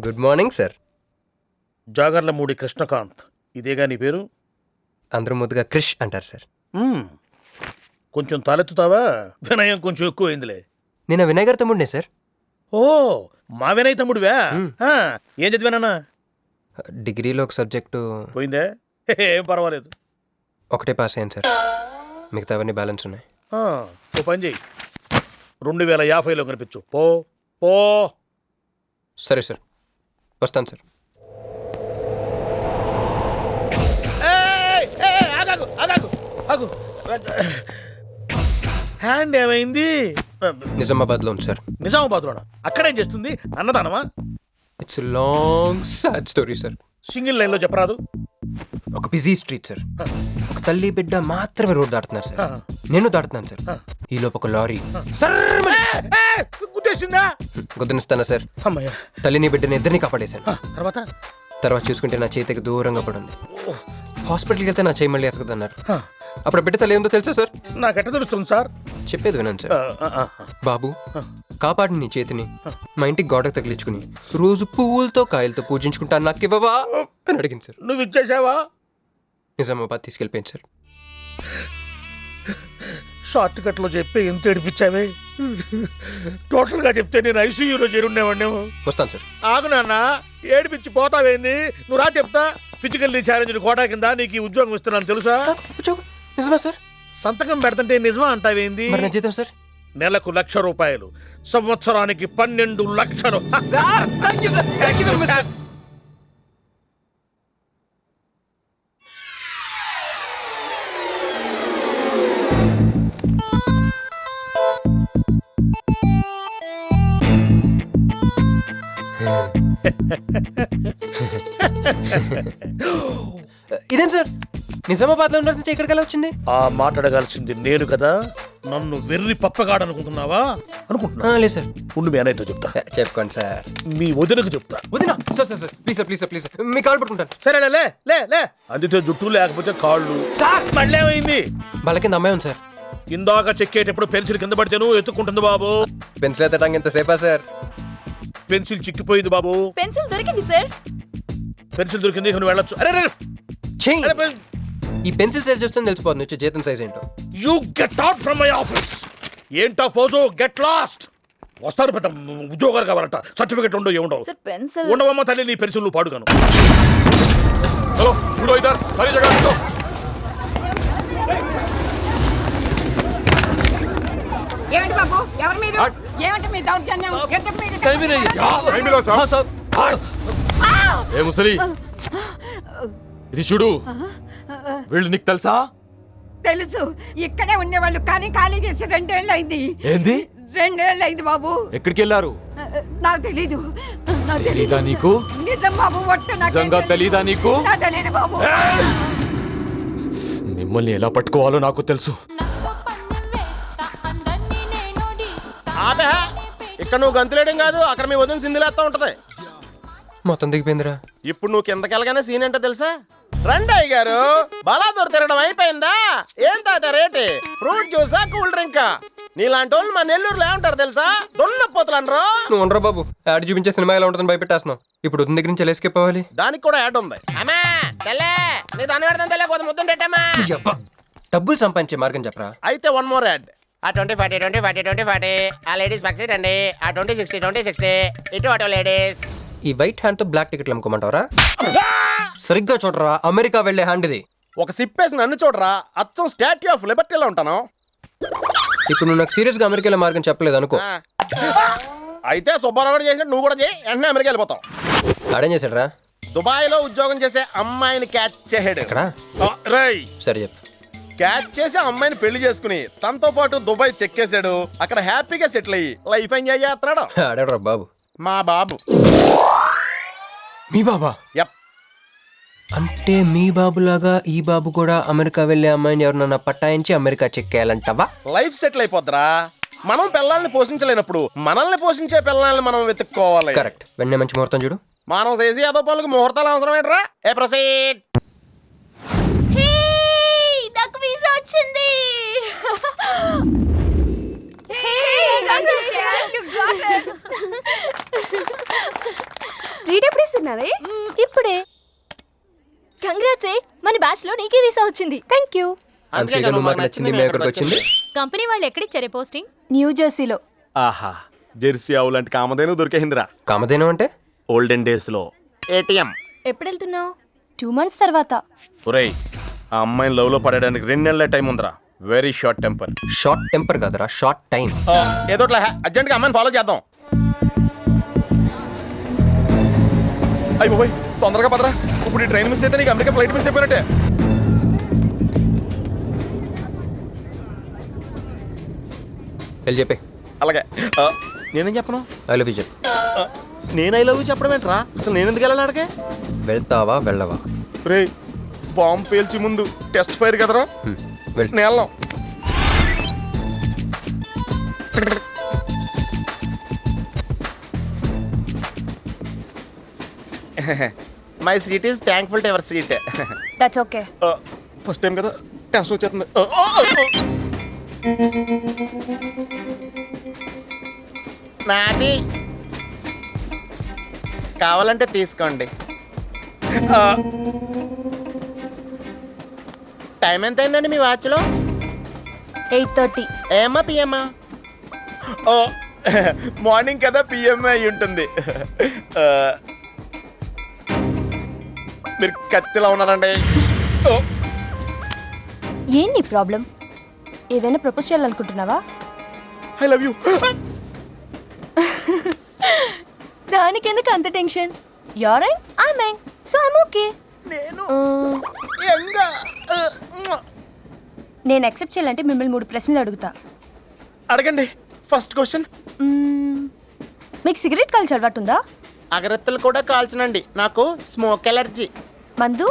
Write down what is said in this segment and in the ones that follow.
Good morning sir. Jagarlamudi Krishnakanth, ఇదేగా నీ పేరు? అందరూ ముద్దుగా క్రిష్ అంటారు సార్. కొంచెం తలెత్తుతావా? వినయం కొంచెం ఎక్కువైందిలే. నేను వినయ్ గారి తమ్ముడినే సార్. ఓ, మా వినయ్ తమ్ముడివా? ఆ, ఏం చదివానన్నా? డిగ్రీలో ఒక సబ్జెక్టు పోయిందే, ఏం పర్వాలేదు. ఒకటే పాస్ అయ్యాను సార్, మిగతావన్నీ బ్యాలెన్స్ ఉన్నాయి. ఓ పని చెయ్యి, 2050లో కనిపించు. పో పో. సరే సార్, వస్తాను సార్. ఆగాగు ఆగాగు ఆగు. హ్యాండ్ ఏమైంది? నిజామాబాద్లో ఉంది సార్. నిజామాబాద్లోనా? అక్కడేం చేస్తుంది? అన్నదానమా? It's long sad story sir. Single లైన్లో చెప్పరాదు? ఒక బిజీ స్ట్రీట్ సార్, ఒక తల్లి బిడ్డ మాత్రమే రోడ్ దాటుతున్నారు సార్. నేను దాటుతున్నాను సార్. ఈ లోపు ఒక లారీ గుద్దేసిందా? గుద్దనిస్తానా సార్. అమ్మయ్య. తల్లిని బిడ్డని ఇద్దరిని కాపాడేశాను. తర్వాత చూసుకుంటే నా చేతికి దూరంగా పడింది. హాస్పిటల్కి వెళ్తే నా చేయి మళ్ళీ ఎతకదన్నారు. అప్పుడు బిడ్డ తల్లి ఏందో తెలుసా సార్? నాకెట్ట తెలుస్తుంది సార్? చెప్పేది వినండి సార్. బాబు, కాపాడి నీ చేతిని మా ఇంటికి గోడకు తగిలించుకుని రోజు పువ్వులతో కాయలతో పూజించుకుంటాను, నాకు ఇవ్వవా అని అడిగింది సార్. నువ్వు ఇచ్చేసావా? నిజామాబాద్ తీసుకెళ్ళిపోయింది సార్. షార్ట్ కట్ లో చెప్పి ఎంత ఏడిపించావే. టోటల్ గా చెప్తే నేను ఐసీయూలో చేరుండేవాడినేమో. వస్తాను సార్. ఆగు నాన్న, ఏడిపించి పోతావేంది? నువ్వు రా చెప్తా. ఫిజికల్లీ ఛాలెంజ్ కోటా కింద నీకు ఈ ఉద్యోగం ఇస్తున్నాను తెలుసా? నిజమా సార్? సంతకం పెడతంటే నిజమా అంటావేంది? మరి నా జీతం సార్? నెలకు ₹1,00,000, సంవత్సరానికి 12 లక్షలు. ఇదేం సార్, నిజామాబాద్ లో ఉండాల్సి ఇక్కడికి ఎలా వచ్చింది? ఆ మాట్లాడగాల్సింది నేను కదా. నన్ను వెర్రి పప్పగాడనుకుంటున్నావా? అనుకుంటున్నా. లేదు సార్. ఉండు, మీ అన్నయ్యతో చెప్తా. చెప్పుకోండి సార్. మీ వదినకు చెప్తా. వదినా? Sir sir sir, please sir, please sir, please sir, మీ కాళ్ళు పట్టుకుంటాను. సరే లే లే లే. అందితే జుట్టు లేకపోతే కాళ్ళు. సార్ మళ్ళీ ఏమైంది? వాళ్ళ కింద అమ్మాయి ఉంది సార్. ఇందాక చెక్కేటప్పుడు పెన్సిల్ కింద పడితేను ఎత్తుకుంటుంది బాబు. పెన్సిల్ ఎత్తడానికి ఎంత సేపా సార్? పెన్సిల్ చిక్కిపోయింది బాబు. పెన్సిల్ దొరికింది సార్. పెన్సిల్ దొరికింది, నువ్వు వెళ్ళొచ్చు. అరే ఈ పెన్సిల్ సైజ్ చూస్తే తెలిసిపోతుంది వచ్చే జీతం సైజ్ ఏంటో. You get out from my office. ఏంటా ఫోజు, గెట్ లాస్ట్. వస్తారు పెద్ద ఉద్యోగాలు కావాలంట, సర్టిఫికెట్ ఉండవు ఏముండవు. సార్ పెన్సిల్ ఉండవమ్మ తల్లి, నీ పెన్సిల్ నువ్వు పాడుగాను. హలో, ఇప్పుడు ఇద్దరు సరే జగన్. ఏమండి బాబు, ఎవరు మీరు? ఏమంటే మీ దౌర్జన్యం? ఏ ముసలి, ఇది చూడు. వీళ్ళు నీకు తెలుసా? తెలుసు, ఇక్కడే ఉండేవాళ్ళు, కానీ ఖాళీ చేసి 2 ఏళ్ళు అయింది. ఏంది? 2 ఏళ్ళు అయింది బాబు. ఎక్కడికి వెళ్ళారు? నాకు తెలీదు. తెలీదా నీకు? నిజం బాబు, ఒట్టు. నిజంగా తెలీదా నీకు? తెలీదు బాబు. మిమ్మల్ని ఎలా పట్టుకోవాలో నాకు తెలుసు. ఇక్కడ నువ్వు గంతులేయడం కాదు, అక్కడ మీ వదిన సింధులేస్తా ఉంటది. మొత్తం దిగిపోయిందిరా. ఇప్పుడు నువ్వు కిందకెళ్ళగానే సీన్ ఏంటో తెలుసా? రండి అయ్య గారు, బలాదూర్ తిరగడం అయిపోయిందా? ఏం తాత రేటి? Fruit జ్యూసా, cool డ్రింకా? నీలాంటి వాళ్ళు మా నెల్లూరులో ఏమంటారు తెలుసా? దొన్నపోతులు అనరు. నువ్వు ఉండరా బాబు, యాడ్ చూపించే సినిమా ఎలా ఉంటుందని భయపెట్టేస్తున్నావు. ఇప్పుడు వదిన దగ్గర నుంచి ఎలా ఎస్కేప్ అవ్వాలి? దానికి కూడా యాడ్ ఉంది. అమ్మా తెల్లే, నీ దాన్ని పెడతాను తెల్లే, కొంత ముద్దు పెట్టమ్మా. డబ్బులు సంపాదించే మార్గం చెప్పరా. అయితే 1 more యాడ్. ఆ 20-40 20-40 20-40, ఆ లేడీస్ పక్షి రండి. ఆ 20-60 20-60, ఇటు అటు లేడీస్. ఈ వైట్ హ్యాండ్ తో బ్లాక్ టికెట్లు అమ్ముకోమంటావరా? సరిగ్గా చూడరా, అమెరికా వెళ్లే హ్యాండ్ ఇది. ఒక సిప్పేసి నన్ను చూడరా, అచ్చం స్టాట్యూ ఆఫ్ లిబర్టీలో ఉంటాను. ఇప్పుడు నువ్వు నాకు సీరియస్ గా అమెరికా వెళ్ళే మార్గం చెప్పలేదు అనుకో. అయితే సుబ్బారావు చేసినట్టు నువ్వు కూడా చేయి, వెంటనే అమెరికా వెళ్ళిపోతావు. ఆడేం చేశాడు రా? దుబాయ్ లో ఉద్యోగం చేసే అమ్మాయిని క్యాచ్ చేసాడు. రై సరే చెప్పు. క్యాచ్ చేసి అమ్మాయిని పెళ్లి చేసుకుని తనతో పాటు దుబాయ్ చెక్కేశాడు. అక్కడ హ్యాపీగా సెటిల్ అయ్యి లైఫ్ ఎంజాయ్ చేస్తున్నాడు. ఆడాడు బాబు. మా బాబు. మీ బాబా? యప్. అంటే మీ బాబులాగా ఈ బాబు కూడా అమెరికా వెళ్లే అమ్మాయిని ఎవరన్నా పట్టాయించి అమెరికా చెక్కేయాలంటావా? లైఫ్ సెటిల్ అయిపోద్దిరా. మనం పిల్లల్ని పోషించలేనప్పుడు మనల్ని పోషించే పిల్లల్ని మనం వెతుక్కోవాలి. కరెక్ట్. వెంటనే మంచి ముహూర్తం చూడు. మానవ చేసి ఏదో పనులకు ముహూర్తాలు అవసరం ఏంట్రా? ఏ ప్రొసీడ్. నాకు వీసా వచ్చింది. ట్రీట్ ఎప్పుడు ఇస్తున్నావే? ఇప్పుడే. కంగ్రాట్స్, మన బ్యాచ్ లో నీకే వీసా వచ్చింది. Thank you. అందుకే నువ్వు మాకు నచ్చింది, మేము ఎక్కడికి వచ్చింది. కంపెనీ వాళ్ళు ఎక్కడిచ్చారే పోస్టింగ్? న్యూ జెర్సీలో. ఆహా, జెర్సీ ఆవు లాంటి కామధేను దొరికేసిందిరా. కామధేను అంటే? ఓల్డెన్ డేస్ లో ఏటీఎం. ఎప్పుడు వెళ్తున్నావు? 2 months తర్వాత. ఒరేయ్, ఆ అమ్మాయిని లవ్ లో పడడానికి 2 నెలల టైం ఉందిరా. Very short temper. Short temper కాదురా, షార్ట్ టైం. ఏదో అర్జెంట్ గా అమ్మాయిని ఫాలో చేద్దాం. అయ్యి పోయి తొందరగా పదరా. ఇప్పుడు ఈ ట్రైన్ మిస్ అయితే నీకు అమెరికా ఫ్లైట్ మిస్ అయిపోయినట్టే. వెళ్ళి చెప్పే. అలాగే. నేనేం చెప్పను? ఐ లవ్ యూ చెప్పు. నేను ఐ లవ్ యూ చెప్పడం ఏంట్రా? అసలు నేను ఎందుకు వెళ్ళాలి అడిగే? వెళ్తావా వెళ్ళవా? రే, బాంబు పేల్చి ముందు టెస్ట్ ఫైర్ కదరా. వెళ్ళు. నేను వెళ్ళాం. My seat is thankful to ever seat. That's okay. First time కదా, టెన్షన్ వచ్చేస్తుంది. నాది కావాలంటే తీసుకోండి. టైం ఎంత అయిందండి మీ వాచ్లో? 8:30. ఏమా పిఎమ్మా? ఓ, మార్నింగ్ కదా, పిఎం అయి ఉంటుంది. మీరు కత్తిలా ఉన్నారండి. ఏంటి ప్రాబ్లం? ఏదైనా ప్రపోజ్ చేయాలనుకుంటున్నావా? I love you. దానికి ఎందుకు అంత tension? You're young, I young, so I'm okay. నేను నేను యాక్సెప్ట్ చేయాలంటే మిమ్మల్ని 3 ప్రశ్నలు అడుగుతా. అడగండి. First question. మీకు సిగరెట్ కాల్చి అలవాటు ఉందా? అగరత్తులు కూడా కాల్చనండి, నాకు స్మోక్ ఎలర్జీ. మందు?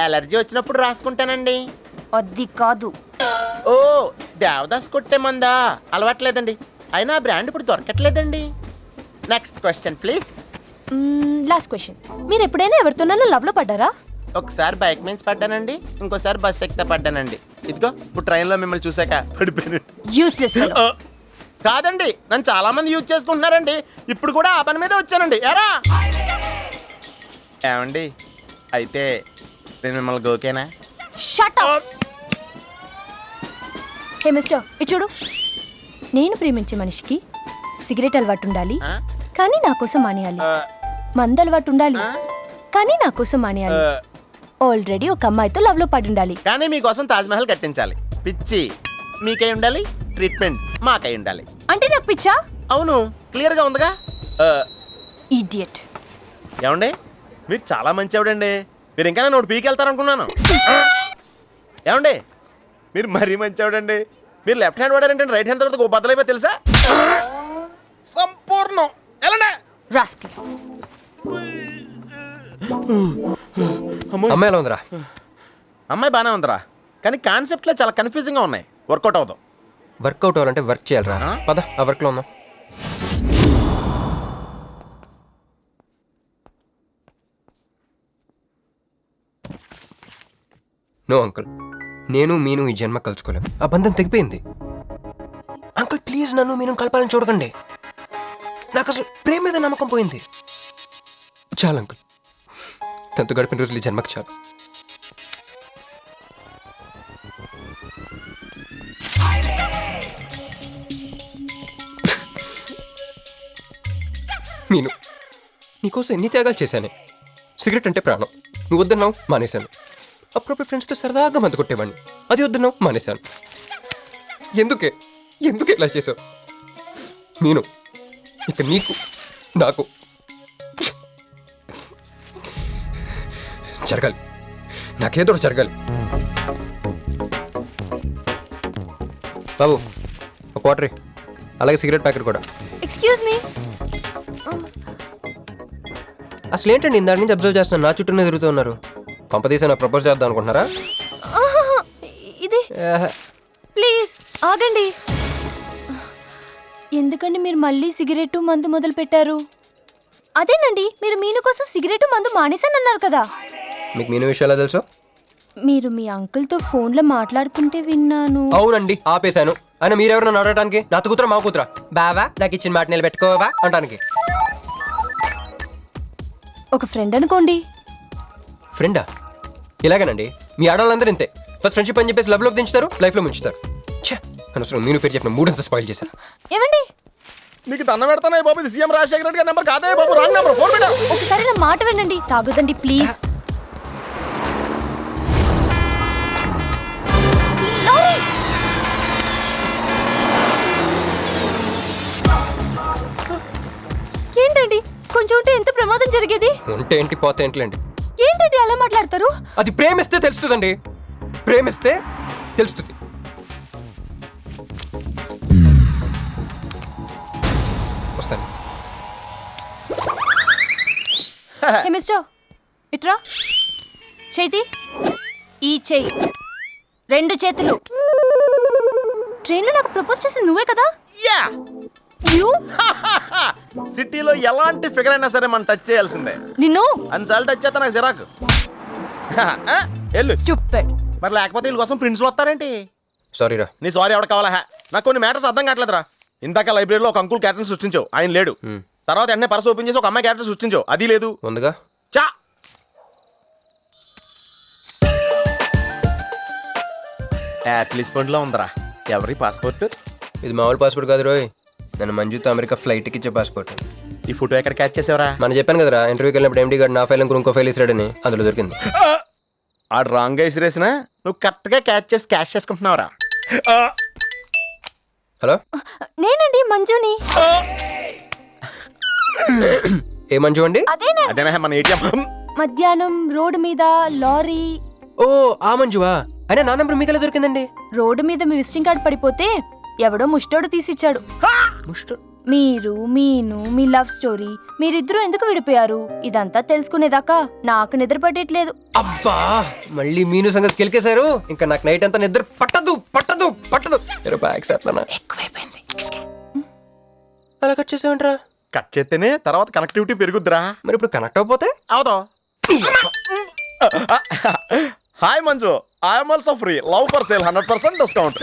ఎలర్జీ వచ్చినప్పుడు రాసుకుంటానండి. అది కాదు. ఓ, దేవదాస్ కొట్టే మందా? అలవాట్లేదండి, అయినా ఆ బ్రాండ్ ఇప్పుడు దొరకట్లేదండి. Next question please. Last question. మీరు ఎప్పుడైనా ఎవరితోనైనా లవ్ లో పడ్డారా? ఒకసారి బైక్ మీద పడ్డానండి, ఇంకోసారి బస్ ఎక్కితే పడ్డానండి. ఇదిగో ఇప్పుడు ట్రైన్లో మిమ్మల్ని చూసాక పడిపోయాను. యూస్లెస్. కాదండి, నన్ను చాలా మంది యూజ్ చేసుకుంటున్నారండి. ఇప్పుడు కూడా ఆ పని మీద వచ్చానండి. ఎరా ఏమండి, అయితే నేను మిమ్మల్ని గోకేనా? Shut up. హే మిస్టర్, ఇటు చూడు. నేను ప్రేమించే మనిషికి సిగరెట్ అలవాటు ఉండాలి, కానీ నా కోసం మానేయాలి. మందు అలవాటు ఉండాలి, కానీ నా కోసం మానేయాలి. ఆల్రెడీ ఒక అమ్మాయితో లవ్ లో పడి ఉండాలి, కానీ మీకోసం తాజ్మహల్ కట్టించాలి. పిచ్చి మీకై ఉండాలి, ట్రీట్మెంట్ మాకై ఉండాలి. అంటే నాకు పిచ్చా? అవును, క్లియర్ గా ఉందిగా. ఇడియట్. ఏమండి, మీరు చాలా మంచి ఆవిడండి. మీరు ఇంకా నన్ను పీకి వెళ్తారనుకున్నాను. ఏమండి, మీరు మరీ మంచి ఆవిడండి. మీరు లెఫ్ట్ హ్యాండ్ వాడారంటే రైట్ హ్యాండ్ తర్వాత బద్దలైపోయి తెలుసా? సంపూర్ణం. ఎలాండి రాస్కెల్. అమ్మాయి ఎలా ఉందిరా? అమ్మాయి బాగానే ఉందిరా, కానీ కాన్సెప్ట్లో చాలా కన్ఫ్యూజింగ్ గా ఉన్నాయి. వర్కౌట్ అవుతాం. వర్కౌట్ అవ్వాలంటే వర్క్ చేయాలరా. పద, ఆ వర్క్ లో ఉన్నాం. నో అంకుల్, నేను మీను ఈ జన్మ కలుసుకోలేం. ఆ బంధం తెగిపోయింది. అంకుల్ ప్లీజ్, నన్ను మీను కలపాలని చూడకండి. నాకు అసలు ప్రేమ మీద నమ్మకం పోయింది. చాలు అంకుల్, తనతో గడిపిన రోజులు ఈ జన్మకి చాలు. మీను, నీకోసం ఎన్ని త్యాగాలు చేశానే. సిగరెట్ అంటే ప్రాణం, నువ్వు వద్దన్నావు, మానేశాను. అప్పుడప్పుడు ఫ్రెండ్స్తో సరదాగా మందు కొట్టేవాడిని, అది వద్దన్నావు, మానేశాను. ఎందుకే ఇలా చేసావు? మీను, ఇక నీకు నాకు జరగాలి, నాకేదో జరగాలి. బాబు, ఒక క్వార్టర్, అలాగే సిగరెట్ ప్యాకెట్ కూడా. Excuse me. అసలు ఏంటండి, ఇందాక నుంచి అబ్జర్వ్ చేస్తున్నాను, నా చుట్టూనే తిరుగుతూ ఉన్నారు. కొంపదీసా నాకు ప్రపోజ్ చేద్దాం అనుకుంటున్నారా? ఇది ప్లీజ్ ఆగండి. ఎందుకండి మీరు మళ్ళీ సిగరెట్ మందు మొదలు పెట్టారు? అదేనండి, మీరు మీను కోసం సిగరెట్ మందు మానేశానన్నారు కదా. మీకు మీను విషయాలు తెలుసు? మీరు మీ అంకుల్తో ఫోన్లో మాట్లాడుతుంటే విన్నాను. అవునండి, ఆపేశాను. అయినా మీరెవరన్నా అడగటానికి? నా కూతురా మా కూతురా? బావా నాకు ఇచ్చిన మాట నిలబెట్టుకోవా అంటానికి. ఒక ఫ్రెండ్ అనుకోండి. ఫ్రెండా? ఇలాగేనండి, మీ ఆడవాళ్ళందరూ ఇంతే. ఫస్ట్ ఫ్రెండ్షిప్ అని చెప్పేసి లవ్లో దించుతారు, లైఫ్లో ముంచుతారు. ఛే, అనవసరం నేను పేరు చెప్పిన మూడంతా స్పాయిల్ చేశారు. ఏమండి? నీకు దండం పెడతానే బాబు, ఇది సీఎం రాజశేఖర రెడ్డి గారి నెంబర్ కాదే బాబు, రాంగ్ నెంబర్. ఫోన్ పెట్టా. ఒకసారి నా మాట వినండి. తాగొద్దండి ప్లీజ్. లారీ! ఏంటండి కొంచెం ఉంటే ఎంత ప్రమాదం జరిగేది? ఉంటే ఏంటి, పోతే ఏంటిలేండి. ఏంటండి అలా మాట్లాడతారు? అది ప్రేమిస్తే తెలుస్తుందండి, ప్రేమిస్తే తెలుస్తుంది. వస్తాను. హే మిస్టర్, ఇట్రా. చేతి ఈ చెయ్యి, 2 చేతులు. ట్రైన్లో నాకు ప్రపోజ్ చేసింది నువ్వే కదా? యా. యూ సిటీలో ఎలాంటి ఫిగర్ అయినా సరే మనం టచ్ చేయాల్సిందే. నిన్ను అన్నిసార్లు టచ్ చేస్తా నాకు చిరాకు. వెళ్ళు. చూపెడ్. మరి లేకపోతే వీళ్ళ కోసం ప్రిన్స్లు వస్తారేంటి? సారీ రా. నీ సారీ ఎవడ కావాలా? నాకు కొన్ని మ్యాటర్స్ అర్థం కావట్లేదురా. ఇందాక లైబ్రరీలో ఒక అంకుల్ క్యారెక్టర్ సృష్టించావు, ఆయన లేడు. తర్వాత ఎన్నే పర్స్ ఓపెన్ చేసి ఒక అమ్మాయి క్యారెక్టర్ సృష్టించావు, అది లేదు. ఉందిగా. చా. యాప్లిస్ పండ్లో ఉందరా. ఎవరి పాస్పోర్ట్? ఇది మామూలు పాస్పోర్ట్ కాదు రోయ్, నన్ను మంజుతో అమెరికా ఫ్లైట్కి ఇచ్చే పాస్పోర్ట్. ఈ ఫోటో ఎక్కడ క్యాచ్ చేసావరా? మనం చెప్పాను కదరా, ఇంటర్వ్యూకి వెళ్ళినప్పుడు ఎండి గారు నా ఫైల్ ఇంకో ఫైల్ ఇస్తాడని, అందులో దొరికింది. ఆడు రాంగ్ గా ఇసిరేసిన నువ్వు కరెక్ట్ గా క్యాచ్ చేసి క్యాష్ చేసుకుంటున్నావురా. హలో, నేనండి మంజుని. ఏ మంజు అండి? అదేనా మన ఏటీఎం. మధ్యాహ్నం రోడ్డు మీద లారీ. ఓ ఆ మంజువా? అయినా నా నంబర్ మీకెలా దొరికిందండి? రోడ్డు మీద మీ విజిటింగ్ కార్డ్ పడిపోతే ఎవడో ముష్టోడు తీసిచ్చాడు. మీరు మీను మీ లవ్ స్టోరీ, మీరిద్దరూ ఎందుకు విడిపోయారు ఇదంతా తెలుసుకునేదాకా నాకు నిద్ర పట్టట్లేదు. అబ్బా, మళ్ళీ మీను సంగతి కెలికేశారు. ఇంకా నాకు నైట్ అంతా నిద్ర పట్టదు పట్టదు పట్టదు. ఎక్కువైపోయింది. అలా కట్ చేసామంటారా? కట్ చేస్తేనే తర్వాత కనెక్టివిటీ పెరుగుద్దిరా. మరి ఇప్పుడు కనెక్ట్ అయిపోతే అవుతా. Hi Manju, I'm also free, love for sale, 100% discount.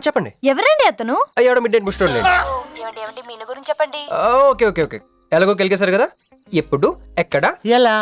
చెప్పండి. ఎవరండి అతను? అయ్యాడు మిడ్ నైట్ బుస్టోడ్ లేండి. మీను గురించి చెప్పండి. ఓకే ఓకే ఓకే, ఎలాగో కెలికేశారు కదా. ఎప్పుడు, ఎక్కడ, ఎలా?